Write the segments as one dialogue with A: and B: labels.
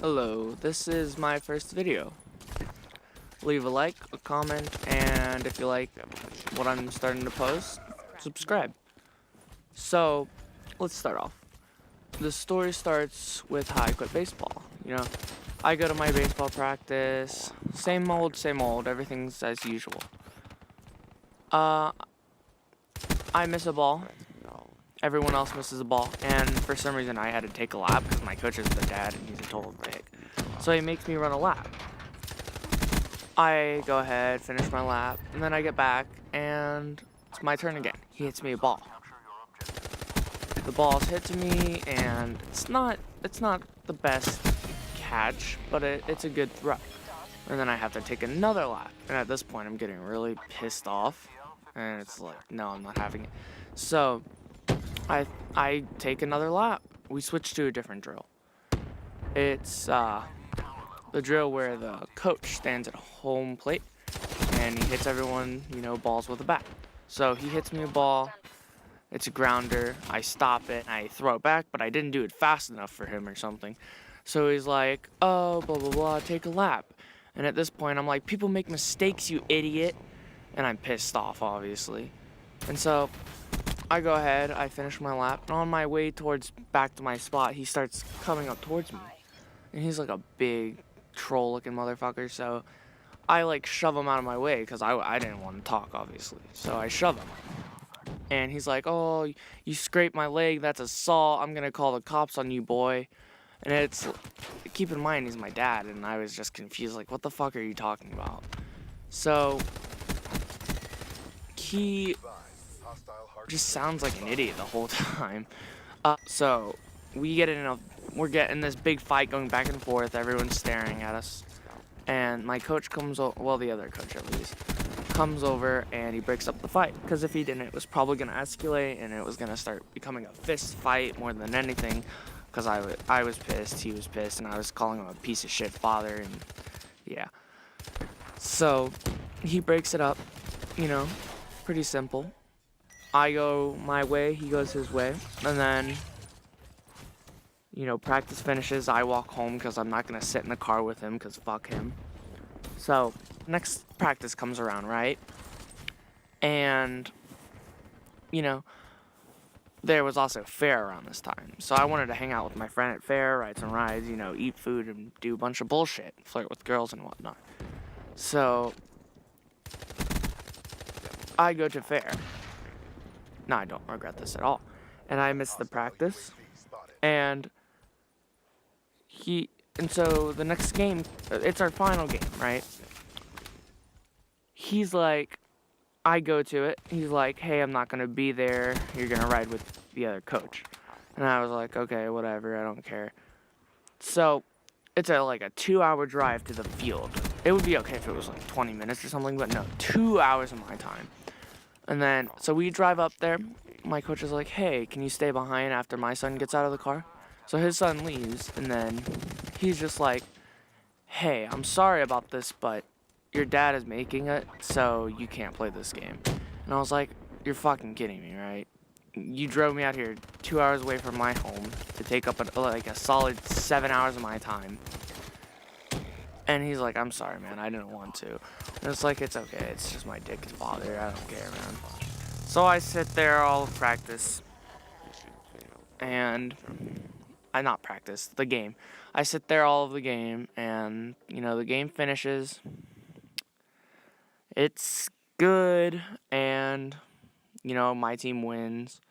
A: Hello, this is my first video. Leave a like, a comment, and if you like what I'm starting to post, subscribe. So, let's start off. The story starts with how I quit baseball. I go to my baseball practice, same old, everything's as usual. Uh, I miss a ball. Everyone else misses a ball, and for some reason I had to take a lap because my coach is the dad and he's a total dick. So he makes me run a lap. I go ahead, finish my lap, and then I get back, and it's my turn again. He hits me a ball. The ball's hit to me, and it's not the best catch, but it's a good throw. And then I have to take another lap, and at this point I'm getting really pissed off, and it's like, no, I'm not having it. So I take another lap. We switch to a different drill. It's the drill where the coach stands at home plate and he hits everyone, balls with a bat. So he hits me a ball, it's a grounder, I stop it, I throw it back, but I didn't do it fast enough for him or something. So he's like, oh, blah, blah, blah, take a lap. And at this point, I'm like, people make mistakes, you idiot. And I'm pissed off, obviously. And so I go ahead, I finish my lap, and on my way towards back to my spot, he starts coming up towards me. And he's like a big troll looking motherfucker, so I like shove him out of my way because I didn't want to talk, obviously. So I shove him. And he's like, oh, you scraped my leg, that's assault, I'm gonna call the cops on you, boy. And keep in mind, he's my dad, and I was just confused, like, what the fuck are you talking about? So, he just sounds like an idiot the whole time. So, we're getting this big fight going back and forth, everyone's staring at us. And my coach comes over, well, the other coach at least, comes over and he breaks up the fight. Because if he didn't, it was probably going to escalate and it was going to start becoming a fist fight more than anything. Because I was pissed, he was pissed, and I was calling him a piece of shit father, and yeah. So, he breaks it up, pretty simple. I go my way, he goes his way, and then, practice finishes, I walk home because I'm not going to sit in the car with him because fuck him. So, next practice comes around, right? And, there was also fair around this time. So I wanted to hang out with my friend at fair, ride some rides, eat food and do a bunch of bullshit, flirt with girls and whatnot. So I go to fair. No, I don't regret this at all. And I missed the practice. And so the next game, it's our final game, right? He's like, I go to it. He's like, hey, I'm not going to be there. You're going to ride with the other coach. And I was like, okay, whatever. I don't care. So it's like a 2-hour drive to the field. It would be okay if it was like 20 minutes or something, but no, 2 hours of my time. And then, so we drive up there. My coach is like, hey, can you stay behind after my son gets out of the car? So his son leaves, and then he's just like, hey, I'm sorry about this, but your dad is making it, so you can't play this game. And I was like, you're fucking kidding me, right? You drove me out here 2 hours away from my home to take up a solid 7 hours of my time. And he's like, I'm sorry, man, I didn't want to. And it's like, it's okay, it's just my dick's father, I don't care, man. So I sit there all practice, and I not practice, the game. I sit there all of the game, and, the game finishes. It's good, and, my team wins.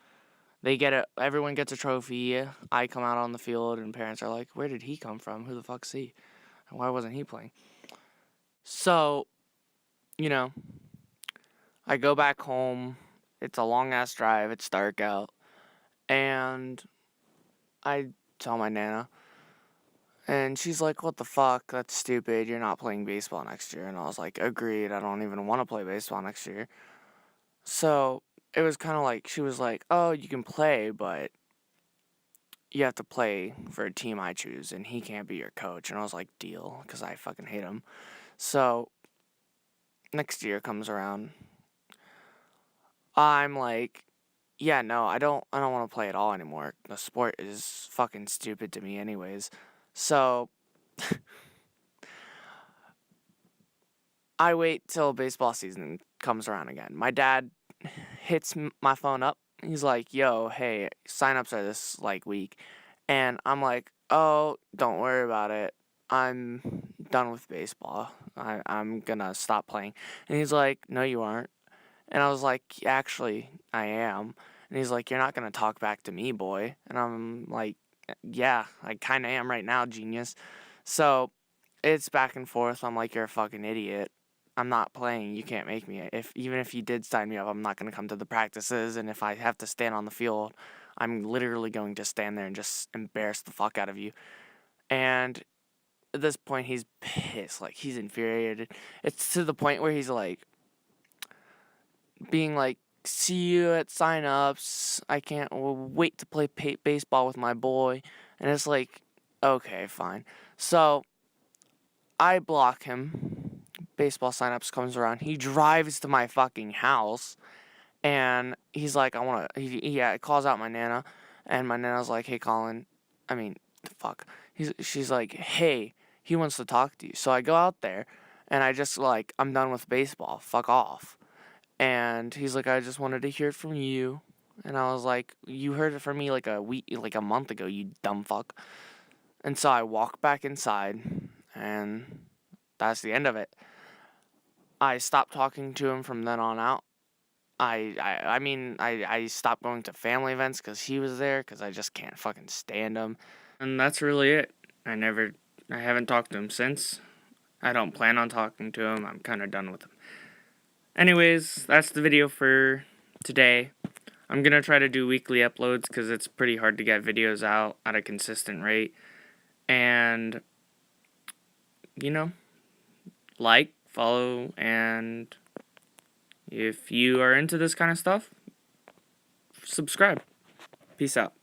A: Everyone gets a trophy. I come out on the field, and parents are like, where did he come from? Who the fuck's he? And why wasn't he playing? So, I go back home. It's a long-ass drive. It's dark out. And I tell my Nana. And she's like, what the fuck? That's stupid. You're not playing baseball next year. And I was like, agreed. I don't even want to play baseball next year. So it was kind of like, she was like, oh, you can play, but you have to play for a team I choose, and he can't be your coach. And I was like, deal, because I fucking hate him. So next year comes around. I'm like, yeah, no, I don't want to play at all anymore. The sport is fucking stupid to me anyways. So I wait till baseball season comes around again. My dad hits my phone up. He's like, "Yo, hey, signups are this like week," and I'm like, "Oh, don't worry about it. I'm done with baseball. I'm gonna stop playing." And he's like, "No, you aren't." And I was like, "Actually, I am." And he's like, "You're not gonna talk back to me, boy." And I'm like, "Yeah, I kind of am right now, genius." So it's back and forth. I'm like, "You're a fucking idiot. I'm not playing. You can't make me. Even if you did sign me up, I'm not gonna come to the practices. And if I have to stand on the field, I'm literally going to stand there and just embarrass the fuck out of you." And at this point, he's pissed. Like, he's infuriated. It's to the point where he's like, being like, "See you at sign-ups. I can't wait to play baseball with my boy." And it's like, okay, fine. So I block him. Baseball sign-ups comes around. He drives to my fucking house, and he's like, "I want to." He calls out my nana, and my nana's like, "Hey, Colin." I mean, fuck. She's like, "Hey, he wants to talk to you." So I go out there, and I just like, "I'm done with baseball. Fuck off." And he's like, "I just wanted to hear it from you." And I was like, "You heard it from me like a month ago, you dumb fuck." And so I walk back inside, and that's the end of it. I stopped talking to him from then on out. I stopped going to family events because he was there, because I just can't fucking stand him. And that's really it. I haven't talked to him since. I don't plan on talking to him. I'm kind of done with him. Anyways, that's the video for today. I'm going to try to do weekly uploads because it's pretty hard to get videos out at a consistent rate. And, like, follow, and if you are into this kind of stuff, subscribe. Peace out.